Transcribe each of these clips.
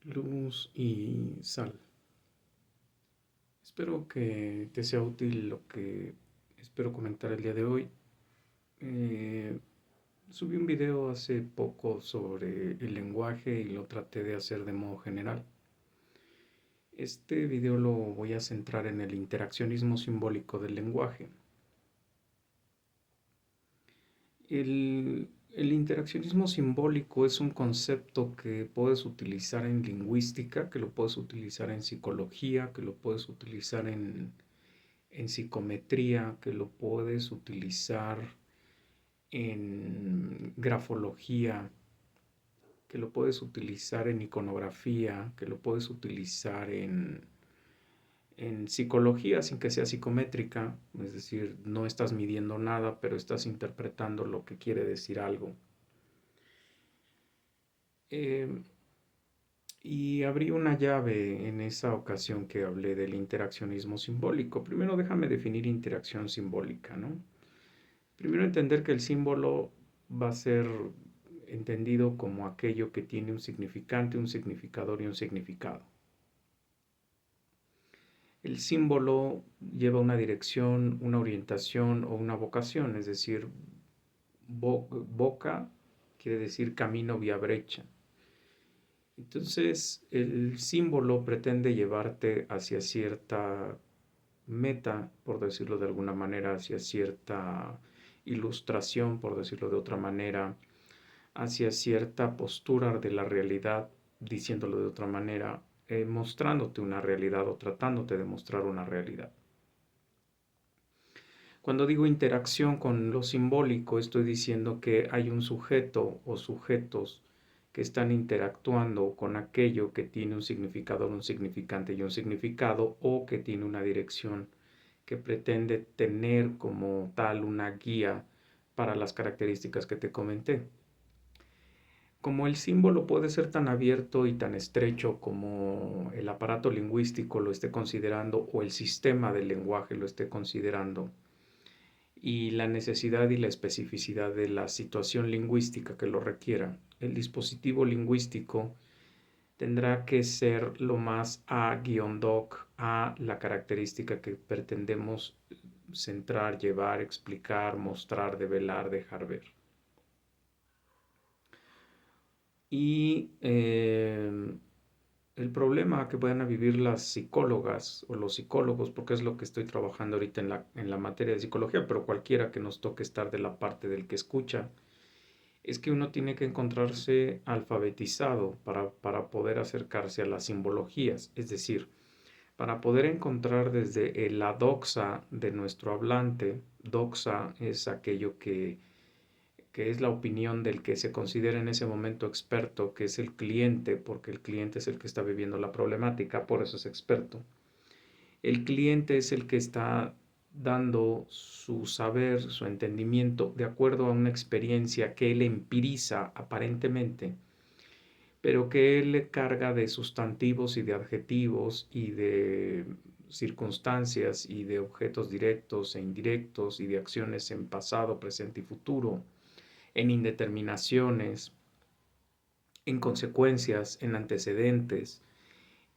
Luz y sal. Espero que te sea útil lo que espero comentar el día de hoy. Eh, Subí un video hace poco sobre el lenguaje y lo traté de hacer de modo general. Este video lo voy a centrar en el interaccionismo simbólico del lenguaje. El interaccionismo simbólico es un concepto que puedes utilizar en lingüística, que lo puedes utilizar en psicología, que lo puedes utilizar en psicometría, que lo puedes utilizar en grafología, que lo puedes utilizar en iconografía, que lo puedes utilizar en psicología sin que sea psicométrica, es decir, no estás midiendo nada, pero estás interpretando lo que quiere decir algo. Eh, y abrí una llave en esa ocasión que hablé del interaccionismo simbólico. Primero déjame definir interacción simbólica, ¿no? Primero entender que el símbolo va a ser entendido como aquello que tiene un significante, un significador y un significado. El símbolo lleva una dirección, una orientación o una vocación, es decir, boca quiere decir camino, vía, brecha. Entonces, el símbolo pretende llevarte hacia cierta meta, por decirlo de alguna manera, hacia cierta ilustración, por decirlo de otra manera, hacia cierta postura de la realidad, diciéndolo de otra manera, mostrándote una realidad o tratándote de mostrar una realidad. Cuando digo interacción con lo simbólico, estoy diciendo que hay un sujeto o sujetos que están interactuando con aquello que tiene un significador, un significante y un significado, o que tiene una dirección que pretende tener como tal una guía para las características que te comenté. Como el símbolo puede ser tan abierto y tan estrecho como el aparato lingüístico lo esté considerando o el sistema del lenguaje lo esté considerando, y la necesidad y la especificidad de la situación lingüística que lo requiera, el dispositivo lingüístico tendrá que ser lo más a-doc a la característica que pretendemos centrar, llevar, explicar, mostrar, develar, dejar ver. Y el problema que puedan vivir las psicólogas o los psicólogos, porque es lo que estoy trabajando ahorita en la materia de psicología, pero cualquiera que nos toque estar de la parte del que escucha, es que uno tiene que encontrarse alfabetizado para poder acercarse a las simbologías, es decir, para poder encontrar desde la doxa de nuestro hablante. Doxa es aquello que es la opinión del que se considera en ese momento experto, que es el cliente, porque el cliente es el que está viviendo la problemática, por eso es experto. El cliente es el que está dando su saber, su entendimiento, de acuerdo a una experiencia que él empiriza aparentemente, pero que él le carga de sustantivos y de adjetivos y de circunstancias y de objetos directos e indirectos y de acciones en pasado, presente y futuro, en indeterminaciones, en consecuencias, en antecedentes.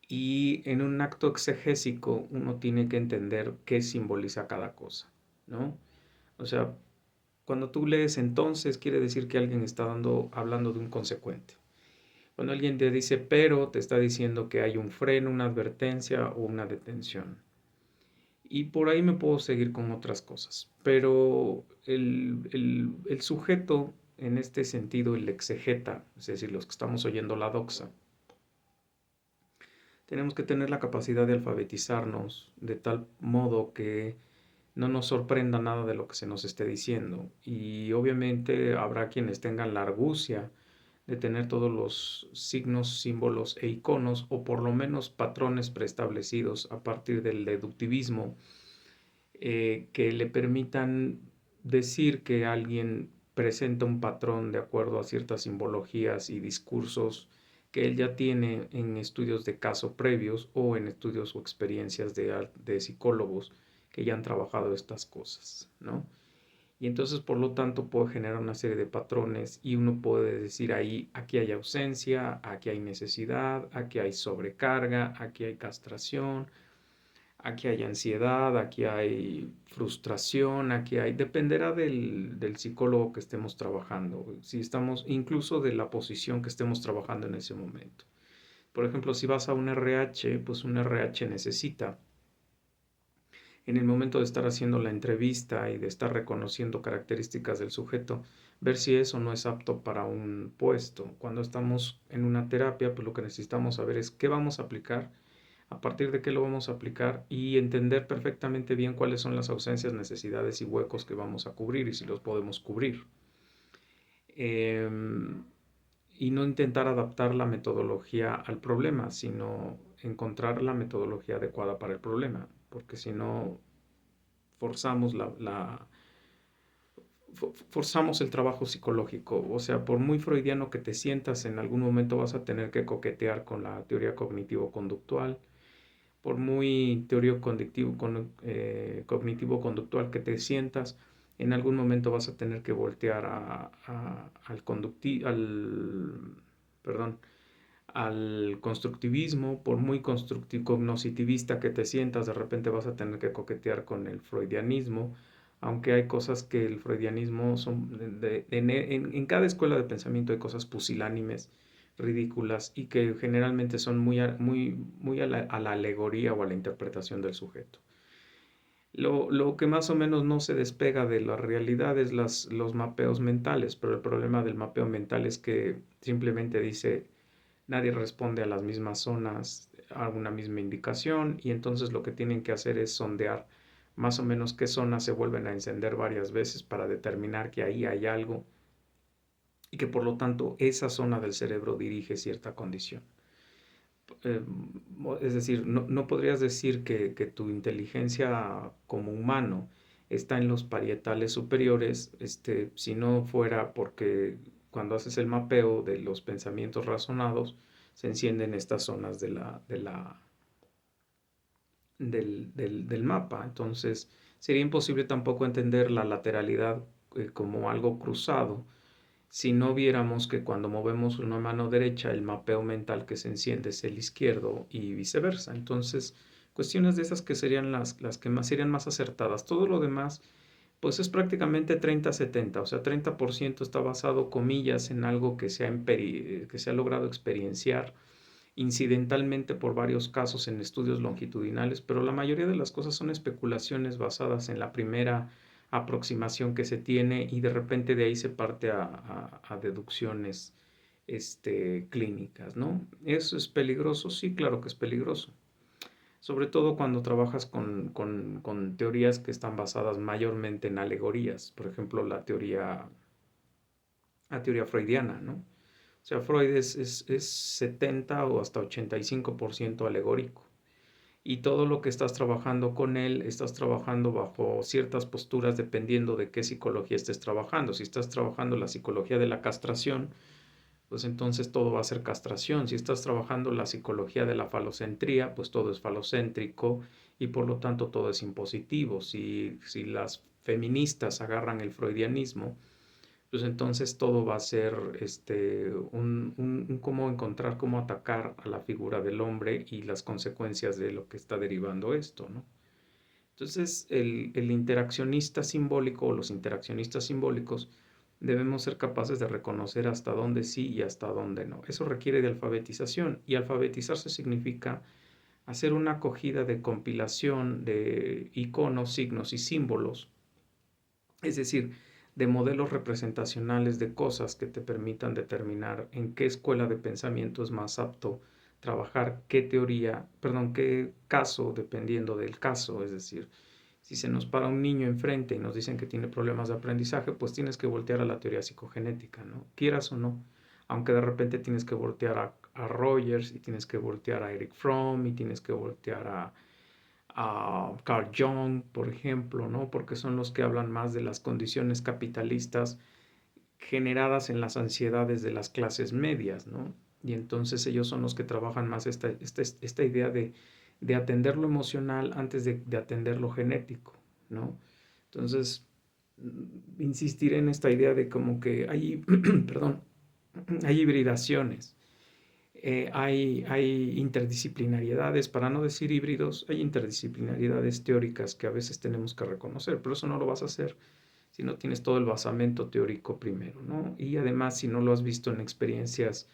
Y en un acto exegésico uno tiene que entender qué simboliza cada cosa, ¿no? O sea, cuando tú lees entonces, quiere decir que alguien está hablando de un consecuente. Cuando alguien te dice pero, te está diciendo que hay un freno, una advertencia o una detención. Y por ahí me puedo seguir con otras cosas. Pero el sujeto, en este sentido, el exegeta, es decir, los que estamos oyendo la doxa, tenemos que tener la capacidad de alfabetizarnos de tal modo que no nos sorprenda nada de lo que se nos esté diciendo. Y obviamente habrá quienes tengan la argucia de tener todos los signos, símbolos e iconos, o por lo menos patrones preestablecidos a partir del deductivismo, que le permitan decir que alguien presenta un patrón de acuerdo a ciertas simbologías y discursos que él ya tiene en estudios de caso previos o en estudios o experiencias de psicólogos que ya han trabajado estas cosas, ¿no? Y entonces, por lo tanto, puede generar una serie de patrones y uno puede decir ahí, aquí hay ausencia, aquí hay necesidad, aquí hay sobrecarga, aquí hay castración, aquí hay ansiedad, aquí hay frustración, aquí hay, dependerá del psicólogo que estemos trabajando, si estamos, incluso de la posición que estemos trabajando en ese momento. Por ejemplo, si vas a un RH, pues un RH necesita, en el momento de estar haciendo la entrevista y de estar reconociendo características del sujeto, ver si eso no es apto para un puesto. Cuando estamos en una terapia, pues lo que necesitamos saber es qué vamos a aplicar, a partir de qué lo vamos a aplicar y entender perfectamente bien cuáles son las ausencias, necesidades y huecos que vamos a cubrir y si los podemos cubrir. Y no intentar adaptar la metodología al problema, sino encontrar la metodología adecuada para el problema, porque si no forzamos forzamos el trabajo psicológico. O sea, por muy freudiano que te sientas, en algún momento vas a tener que coquetear con la teoría cognitivo-conductual. Por muy teoría cognitivo-conductual que te sientas, en algún momento vas a tener que voltear perdón, al constructivismo. Por muy cognoscitivista que te sientas, de repente vas a tener que coquetear con el freudianismo, aunque hay cosas que el freudianismo son, en cada escuela de pensamiento hay cosas pusilánimes, ridículas y que generalmente son muy a la alegoría o a la interpretación del sujeto. Lo que más o menos no se despega de la realidad es los mapeos mentales, pero el problema del mapeo mental es que simplemente dice nadie responde a las mismas zonas a una misma indicación y entonces lo que tienen que hacer es sondear más o menos qué zonas se vuelven a encender varias veces para determinar que ahí hay algo y que por lo tanto esa zona del cerebro dirige cierta condición. Eh, es decir, no podrías decir que tu inteligencia como humano está en los parietales superiores, si no fuera porque cuando haces el mapeo de los pensamientos razonados, se encienden estas zonas del mapa. Entonces, sería imposible tampoco entender la lateralidad como algo cruzado si no viéramos que cuando movemos una mano derecha, el mapeo mental que se enciende es el izquierdo y viceversa. Entonces, cuestiones de esas que serían las que más serían más acertadas. Todo lo demás, pues es prácticamente 30-70, o sea, 30% está basado, comillas, en algo que se ha logrado experienciar incidentalmente por varios casos en estudios longitudinales, pero la mayoría de las cosas son especulaciones basadas en la primera aproximación que se tiene y de repente de ahí se parte a deducciones clínicas, ¿no? ¿Eso es peligroso? Sí, claro que es peligroso. Sobre todo cuando trabajas con teorías que están basadas mayormente en alegorías, por ejemplo, la teoría freudiana, ¿no? O sea, Freud es 70 o hasta 85% alegórico. Y todo lo que estás trabajando con él, estás trabajando bajo ciertas posturas dependiendo de qué psicología estés trabajando. Si estás trabajando la psicología de la castración, pues entonces todo va a ser castración. Si estás trabajando la psicología de la falocentría, pues todo es falocéntrico y por lo tanto todo es impositivo. Si las feministas agarran el freudianismo, pues entonces todo va a ser un cómo encontrar, cómo atacar a la figura del hombre y las consecuencias de lo que está derivando esto, ¿no? Entonces el interaccionista simbólico o los interaccionistas simbólicos debemos ser capaces de reconocer hasta dónde sí y hasta dónde no. Eso requiere de alfabetización y alfabetizarse significa hacer una acogida de compilación de iconos, signos y símbolos, es decir, de modelos representacionales de cosas que te permitan determinar en qué escuela de pensamiento es más apto trabajar, qué teoría, perdón, qué caso, dependiendo del caso. Es decir, si se nos para un niño enfrente y nos dicen que tiene problemas de aprendizaje, pues tienes que voltear a la teoría psicogenética, ¿no? Quieras o no. Aunque de repente tienes que voltear a Rogers y tienes que voltear a Eric Fromm y tienes que voltear a Carl Jung, por ejemplo, ¿no? Porque son los que hablan más de las condiciones capitalistas generadas en las ansiedades de las clases medias, ¿no? Y entonces ellos son los que trabajan más esta idea de atender lo emocional antes de atender lo genético, ¿no? Entonces, insistir en esta idea de como que hay, perdón, hay hibridaciones, hay interdisciplinariedades, para no decir híbridos, hay interdisciplinariedades teóricas que a veces tenemos que reconocer, pero eso no lo vas a hacer si no tienes todo el basamento teórico primero, ¿no? Y además si no lo has visto en experiencias,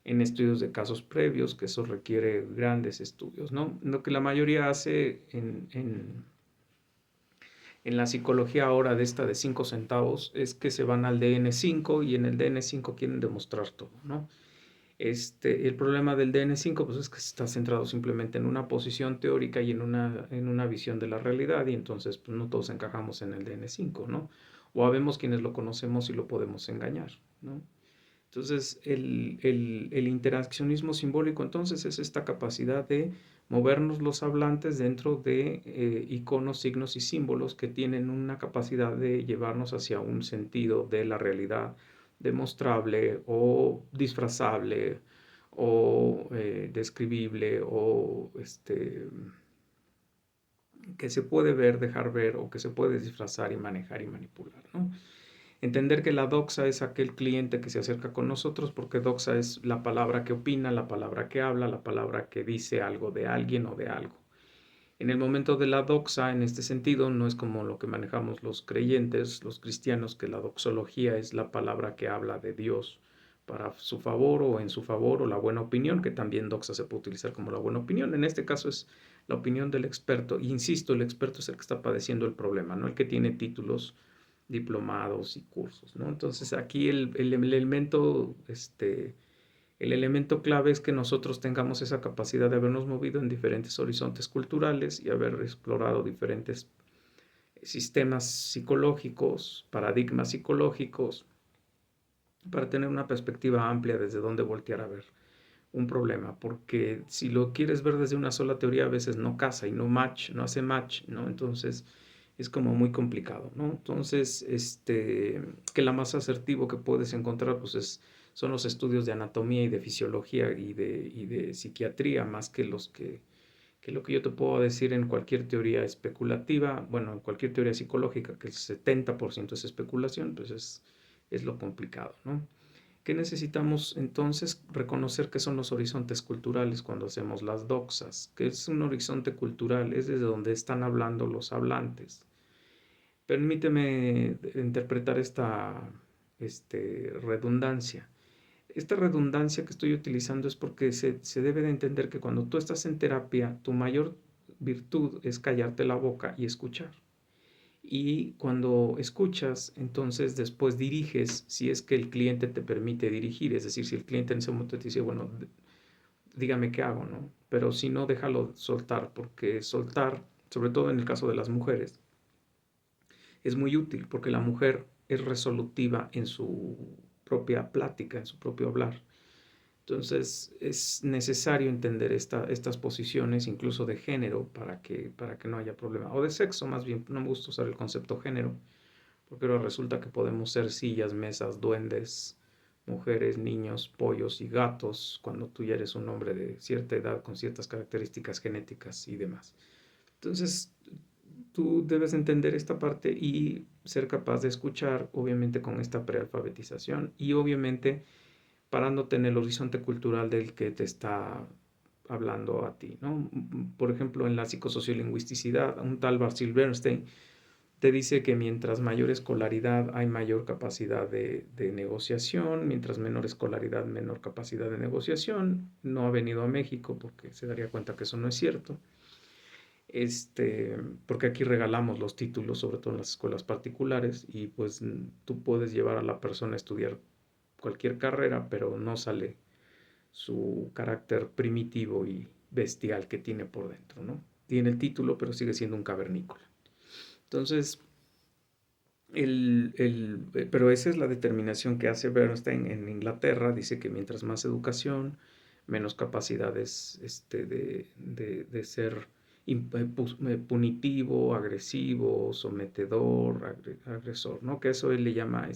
en estudios de casos previos, que eso requiere grandes estudios, ¿no? Lo que la mayoría hace en la psicología ahora de esta de 5 centavos es que se van al DN5 y en el DN5 quieren demostrar todo, ¿no? El problema del DN5 pues es que está centrado simplemente en una posición teórica y en una visión de la realidad y entonces pues, no todos encajamos en el DN5, ¿no? O habemos quienes lo conocemos y lo podemos engañar, ¿no? Entonces, el interaccionismo simbólico entonces es esta capacidad de movernos los hablantes dentro de iconos, signos y símbolos que tienen una capacidad de llevarnos hacia un sentido de la realidad demostrable o disfrazable o describible o que se puede ver, dejar ver o que se puede disfrazar y manejar y manipular, ¿no? Entender que la doxa es aquel cliente que se acerca con nosotros porque doxa es la palabra que opina, la palabra que habla, la palabra que dice algo de alguien o de algo. En el momento de la doxa, en este sentido, no es como lo que manejamos los creyentes, los cristianos, que la doxología es la palabra que habla de Dios para su favor o en su favor o la buena opinión, que también doxa se puede utilizar como la buena opinión. En este caso es la opinión del experto. E insisto, el experto es el que está padeciendo el problema, no el que tiene títulos diplomados y cursos, ¿no? Entonces aquí el elemento clave es que nosotros tengamos esa capacidad de habernos movido en diferentes horizontes culturales y haber explorado diferentes sistemas psicológicos, paradigmas psicológicos, para tener una perspectiva amplia desde donde voltear a ver un problema, porque si lo quieres ver desde una sola teoría a veces no casa y no hace match, ¿no? Entonces es como muy complicado, ¿no? Entonces, que la más asertivo que puedes encontrar, pues son los estudios de anatomía y de fisiología y de psiquiatría, más que lo que yo te puedo decir en cualquier teoría especulativa, bueno, en cualquier teoría psicológica, que el 70% es especulación, pues es lo complicado, ¿no? ¿Qué necesitamos entonces? Reconocer qué son los horizontes culturales cuando hacemos las doxas. ¿Qué es un horizonte cultural? Es desde donde están hablando los hablantes. Permíteme interpretar esta redundancia. Esta redundancia que estoy utilizando es porque se debe de entender que cuando tú estás en terapia, tu mayor virtud es callarte la boca y escuchar. Y cuando escuchas, entonces después diriges si es que el cliente te permite dirigir. Es decir, si el cliente en ese momento te dice, bueno, dígame qué hago, ¿no? Pero si no, déjalo soltar, porque soltar, sobre todo en el caso de las mujeres, es muy útil, porque la mujer es resolutiva en su propia plática, en su propio hablar. Entonces es necesario entender estas posiciones, incluso de género, para que no haya problema. O de sexo, más bien, no me gusta usar el concepto género, porque ahora resulta que podemos ser sillas, mesas, duendes, mujeres, niños, pollos y gatos, cuando tú ya eres un hombre de cierta edad, con ciertas características genéticas y demás. Entonces, tú debes entender esta parte y ser capaz de escuchar, obviamente con esta prealfabetización y obviamente parándote en el horizonte cultural del que te está hablando a ti, ¿no? Por ejemplo, en la psicosociolingüisticidad, un tal Basil Bernstein te dice que mientras mayor escolaridad hay mayor capacidad de negociación, mientras menor escolaridad, menor capacidad de negociación. No ha venido a México porque se daría cuenta que eso no es cierto. Porque aquí regalamos los títulos, sobre todo en las escuelas particulares, y pues tú puedes llevar a la persona a estudiar cualquier carrera, pero no sale su carácter primitivo y bestial que tiene por dentro, ¿no? Tiene el título, pero sigue siendo un cavernícola. Entonces, pero esa es la determinación que hace Bernstein en Inglaterra. Dice que mientras más educación, menos capacidades de ser punitivo, agresivo, sometedor, agresor, ¿no? Que eso él le llama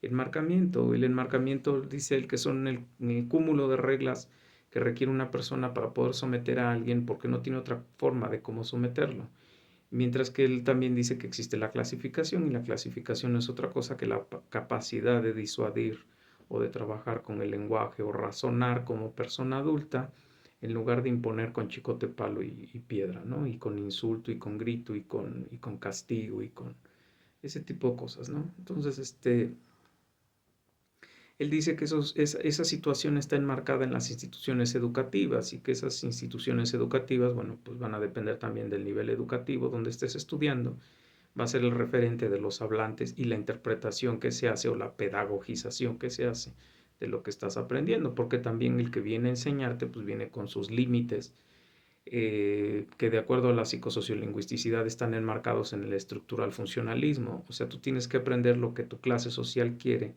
enmarcamiento. El enmarcamiento dice él que son el cúmulo de reglas que requiere una persona para poder someter a alguien porque no tiene otra forma de cómo someterlo. Mientras que él también dice que existe la clasificación y la clasificación no es otra cosa que la capacidad de disuadir o de trabajar con el lenguaje o razonar como persona adulta en lugar de imponer con chicote, palo y piedra, ¿no? Y con insulto y con grito y con castigo y con ese tipo de cosas, ¿no? Entonces, él dice que esa situación está enmarcada en las instituciones educativas y que esas instituciones educativas, bueno, pues van a depender también del nivel educativo donde estés estudiando, va a ser el referente de los hablantes y la interpretación que se hace o la pedagogización que se hace de lo que estás aprendiendo, porque también el que viene a enseñarte, pues viene con sus límites, que de acuerdo a la psicosociolingüisticidad están enmarcados en el estructural funcionalismo, o sea, tú tienes que aprender lo que tu clase social quiere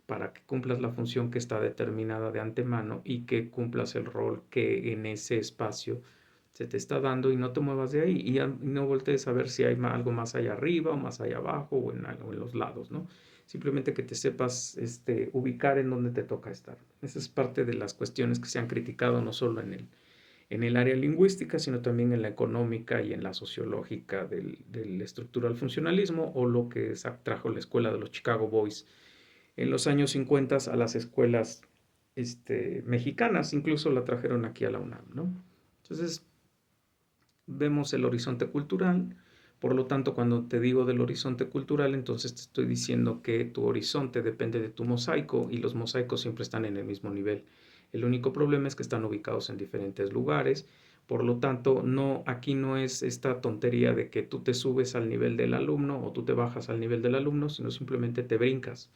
para que cumplas la función que está determinada de antemano y que cumplas el rol que en ese espacio se te está dando y no te muevas de ahí y no voltees a ver si hay algo más allá arriba o más allá abajo o en los lados, ¿no? Simplemente que te sepas ubicar en donde te toca estar. Esa es parte de las cuestiones que se han criticado no solo en el área lingüística, sino también en la económica y en la sociológica del estructural funcionalismo o lo que trajo la escuela de los Chicago Boys en los años 50 a las escuelas mexicanas, incluso la trajeron aquí a la UNAM, ¿no? Entonces, vemos el horizonte cultural, por lo tanto, cuando te digo del horizonte cultural, entonces te estoy diciendo que tu horizonte depende de tu mosaico y los mosaicos siempre están en el mismo nivel. El único problema es que están ubicados en diferentes lugares, por lo tanto, no, aquí no es esta tontería de que tú te subes al nivel del alumno o tú te bajas al nivel del alumno, sino simplemente te brincas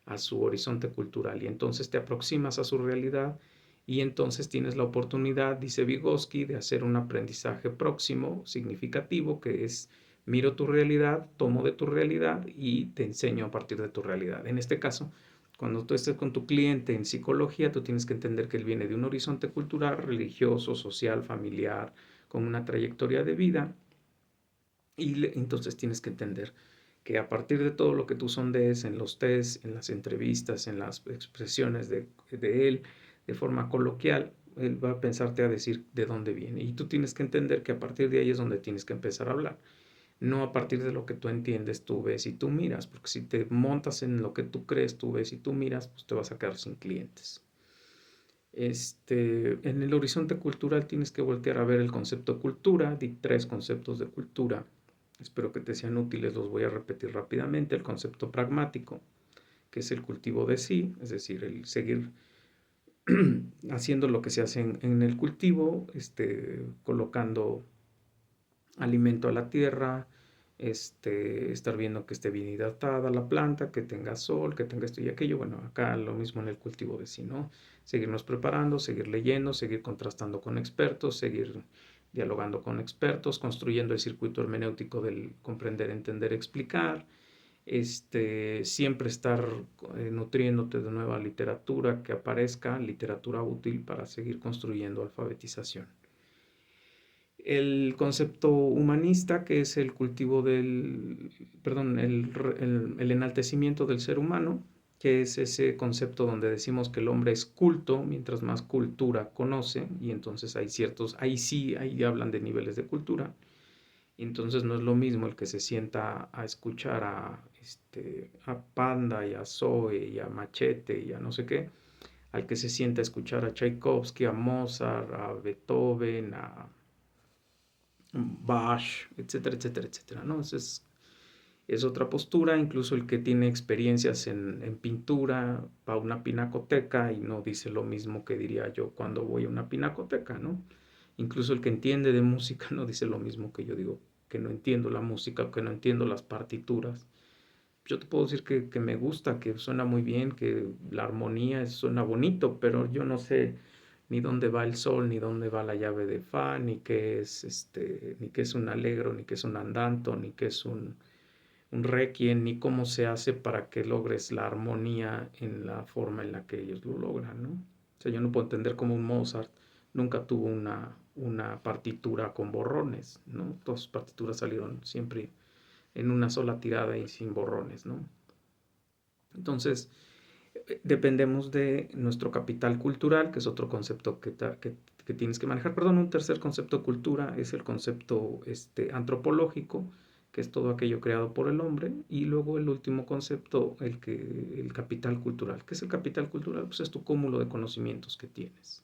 a su horizonte cultural y entonces te aproximas a su realidad y entonces tienes la oportunidad, dice Vygotsky, de hacer un aprendizaje próximo, significativo, que es miro tu realidad, tomo de tu realidad y te enseño a partir de tu realidad. En este caso, cuando tú estés con tu cliente en psicología, tú tienes que entender que él viene de un horizonte cultural, religioso, social, familiar, con una trayectoria de vida y entonces tienes que entender que a partir de todo lo que tú sondees en los test, en las entrevistas, en las expresiones de él, de forma coloquial, él va a pensarte a decir de dónde viene. Y tú tienes que entender que a partir de ahí es donde tienes que empezar a hablar. No a partir de lo que tú entiendes, tú ves y tú miras, porque si te montas en lo que tú crees, tú ves y tú miras, pues te vas a quedar sin clientes. En el horizonte cultural tienes que voltear a ver el concepto de cultura. Di 3 conceptos de cultura. Espero que te sean útiles, los voy a repetir rápidamente. El concepto pragmático, que es el cultivo de sí, es decir, el seguir haciendo lo que se hace en el cultivo, colocando alimento a la tierra, estar viendo que esté bien hidratada la planta, que tenga sol, que tenga esto y aquello. Bueno, acá lo mismo en el cultivo de sí, ¿no? Seguirnos preparando, seguir leyendo, seguir contrastando con expertos, seguir dialogando con expertos, construyendo el circuito hermenéutico del comprender, entender, explicar, siempre estar nutriéndote de nueva literatura que aparezca, literatura útil para seguir construyendo alfabetización. El concepto humanista, que es el cultivo perdón, el enaltecimiento del ser humano, que es ese concepto donde decimos que el hombre es culto, mientras más cultura conoce, y entonces ahí hablan de niveles de cultura, y entonces no es lo mismo el que se sienta a escuchar a Panda y a Zoe y a Machete y a no sé qué, al que se sienta a escuchar a Tchaikovsky, a Mozart, a Beethoven, a Bach, etcétera, etcétera, etcétera, ¿no? Es otra postura, incluso el que tiene experiencias en pintura va a una pinacoteca y no dice lo mismo que diría yo cuando voy a una pinacoteca, ¿no? Incluso el que entiende de música no dice lo mismo que yo digo, que no entiendo la música, que no entiendo las partituras. Yo te puedo decir que me gusta, que suena muy bien, que la armonía suena bonito, pero yo no sé ni dónde va el sol, ni dónde va la llave de fa, ni qué es un allegro, ni qué es un andanto, ni qué es un requiem, ni cómo se hace para que logres la armonía en la forma en la que ellos lo logran, ¿no? O sea, yo no puedo entender cómo un Mozart nunca tuvo una partitura con borrones, ¿no? Todas sus partituras salieron siempre en una sola tirada y sin borrones, ¿no? Entonces, Dependemos de nuestro capital cultural, que es otro concepto que tienes que manejar. Perdón, un tercer concepto de cultura es el concepto antropológico, que es todo aquello creado por el hombre, y luego el último concepto, el capital cultural. ¿Qué es el capital cultural? Pues es tu cúmulo de conocimientos que tienes.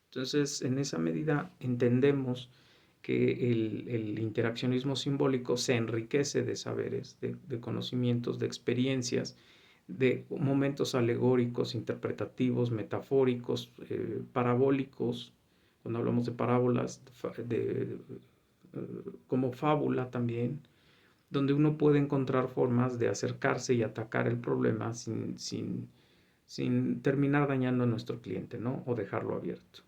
Entonces, en esa medida entendemos que el interaccionismo simbólico se enriquece de saberes, de conocimientos, de experiencias, de momentos alegóricos, interpretativos, metafóricos, parabólicos, cuando hablamos de parábolas, como fábula también, donde uno puede encontrar formas de acercarse y atacar el problema sin terminar dañando a nuestro cliente, ¿no? O dejarlo abierto.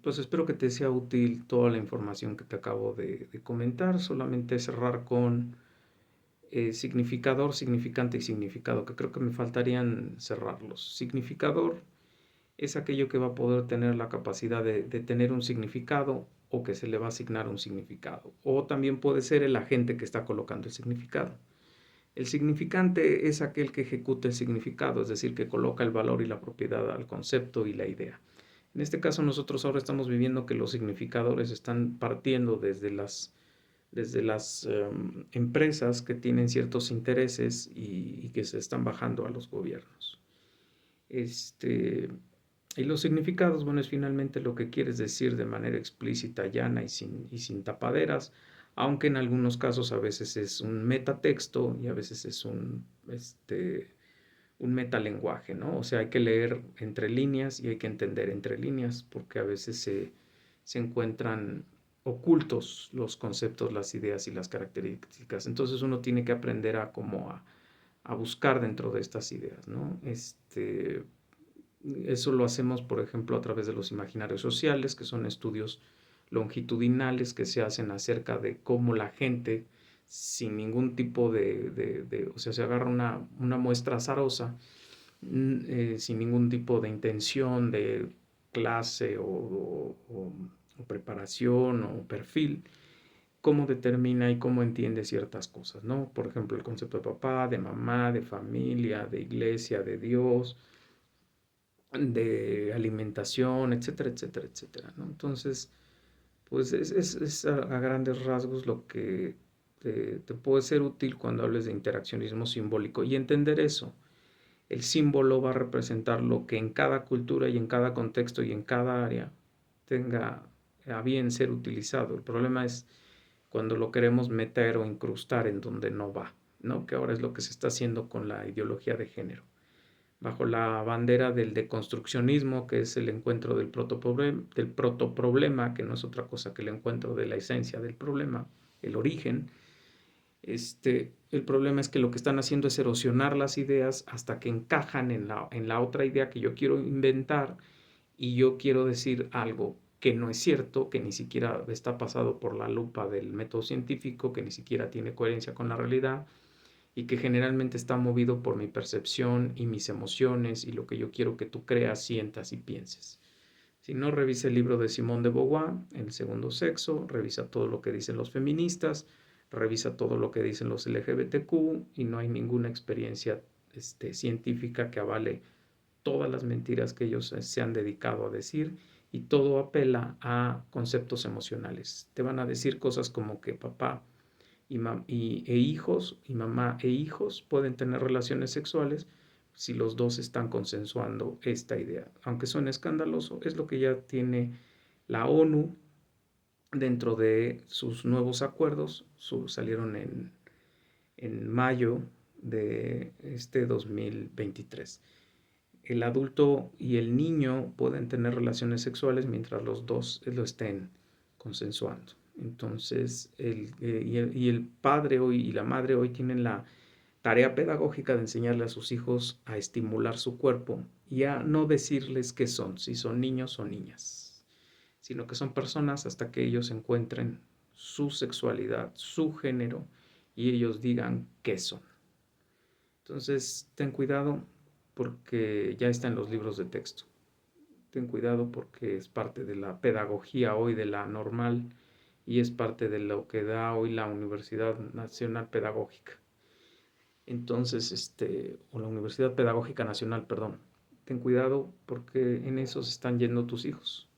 Pues espero que te sea útil toda la información que te acabo de comentar. Solamente cerrar con significador, significante y significado, que creo que me faltarían cerrarlos. Significador es aquello que va a poder tener la capacidad de tener un significado o que se le va a asignar un significado. O también puede ser el agente que está colocando el significado. El significante es aquel que ejecuta el significado, es decir, que coloca el valor y la propiedad al concepto y la idea. En este caso nosotros ahora estamos viviendo que los significadores están partiendo desde las empresas que tienen ciertos intereses y que se están bajando a los gobiernos. Y los significados, bueno, es finalmente lo que quieres decir de manera explícita, llana y sin tapaderas, aunque en algunos casos a veces es un metatexto y a veces es un metalenguaje, ¿no? O sea, hay que leer entre líneas y hay que entender entre líneas porque a veces se encuentran ocultos los conceptos, las ideas y las características. Entonces uno tiene que aprender a buscar dentro de estas ideas, ¿no? Eso lo hacemos, por ejemplo, a través de los imaginarios sociales, que son estudios longitudinales que se hacen acerca de cómo la gente, sin ningún tipo o sea, se agarra una muestra azarosa, sin ningún tipo de intención de clase o preparación o perfil, cómo determina y cómo entiende ciertas cosas, ¿no? Por ejemplo, el concepto de papá, de mamá, de familia, de iglesia, de Dios, de alimentación, etcétera, etcétera, etcétera, ¿no? Entonces, pues es a grandes rasgos lo que te puede ser útil cuando hables de interaccionismo simbólico y entender eso. El símbolo va a representar lo que en cada cultura y en cada contexto y en cada área tenga a bien ser utilizado. El problema es cuando lo queremos meter o incrustar en donde no va, ¿no? Que ahora es lo que se está haciendo con la ideología de género bajo la bandera del deconstruccionismo, que es el encuentro del protoproblema, que no es otra cosa que el encuentro de la esencia del problema, el origen. El problema es que lo que están haciendo es erosionar las ideas hasta que encajan en la otra idea que yo quiero inventar y yo quiero decir algo que no es cierto, que ni siquiera está pasado por la lupa del método científico, que ni siquiera tiene coherencia con la realidad y que generalmente está movido por mi percepción y mis emociones y lo que yo quiero que tú creas, sientas y pienses. Si no, revisa el libro de Simone de Beauvoir, El segundo sexo, revisa todo lo que dicen los feministas, revisa todo lo que dicen los LGBTQ y no hay ninguna experiencia científica que avale todas las mentiras que ellos se han dedicado a decir y todo apela a conceptos emocionales. Te van a decir cosas como que papá e hijos, y mamá e hijos pueden tener relaciones sexuales si los dos están consensuando esta idea. Aunque suene escandaloso, es lo que ya tiene la ONU dentro de sus nuevos acuerdos. Salieron en mayo de 2023. El adulto y el niño pueden tener relaciones sexuales mientras los dos lo estén consensuando. Entonces, el padre hoy y la madre hoy tienen la tarea pedagógica de enseñarle a sus hijos a estimular su cuerpo y a no decirles qué son, si son niños o niñas, sino que son personas hasta que ellos encuentren su sexualidad, su género y ellos digan qué son. Entonces, ten cuidado porque ya está en los libros de texto. Ten cuidado porque es parte de la pedagogía hoy de la normal y es parte de lo que da hoy la Universidad Nacional Pedagógica. Entonces, o la Universidad Pedagógica Nacional, perdón. Ten cuidado porque en eso se están yendo tus hijos.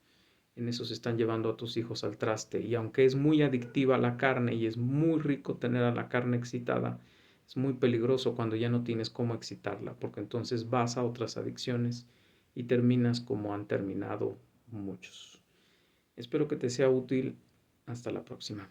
En eso se están llevando a tus hijos al traste. Y aunque es muy adictiva la carne y es muy rico tener a la carne excitada, es muy peligroso cuando ya no tienes cómo excitarla, porque entonces vas a otras adicciones y terminas como han terminado muchos. Espero que te sea útil. Hasta la próxima.